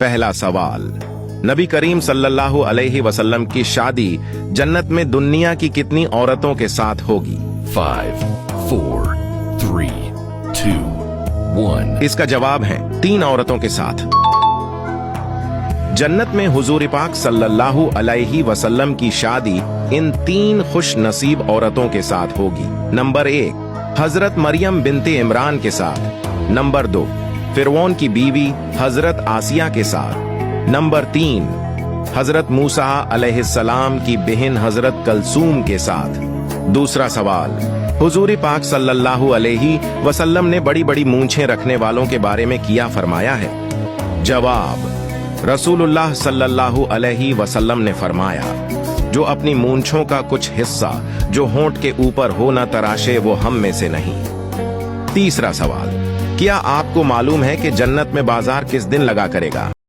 पहला सवाल, नबी करीम सल्लल्लाहु अलैहि वसल्लम की शादी जन्नत में दुनिया की कितनी औरतों के साथ होगी? 5, 4, 3, 2, 1. इसका जवाब है 3 औरतों के साथ। जन्नत में हुजूर पाक सल्लल्लाहु अलैहि वसल्लम की शादी इन 3 खुश नसीब औरतों के साथ होगी। नंबर 1, हजरत मरियम बिनते इमरान के साथ। नंबर 2, फिरौन की बीवी हजरत आसिया के साथ। नंबर 3, हजरत मूसा अलैहिस्सलाम की बहन हजरत कलसूम के साथ। दूसरा सवाल, हुजूर पाक सल्लल्लाहु अलैहि वसल्लम ने बड़ी बड़ी मूंछें रखने वालों के बारे में किया फरमाया है? जवाब, रसूलुल्लाह सल्लल्लाहु अलैहि वसल्लम ने फरमाया, जो अपनी मूंछों का कुछ हिस्सा जो होंठ के ऊपर हो न तराशे वो हम में से नहीं। तीसरा सवाल, क्या आपको मालूम है कि जन्नत में बाजार किस दिन लगा करेगा?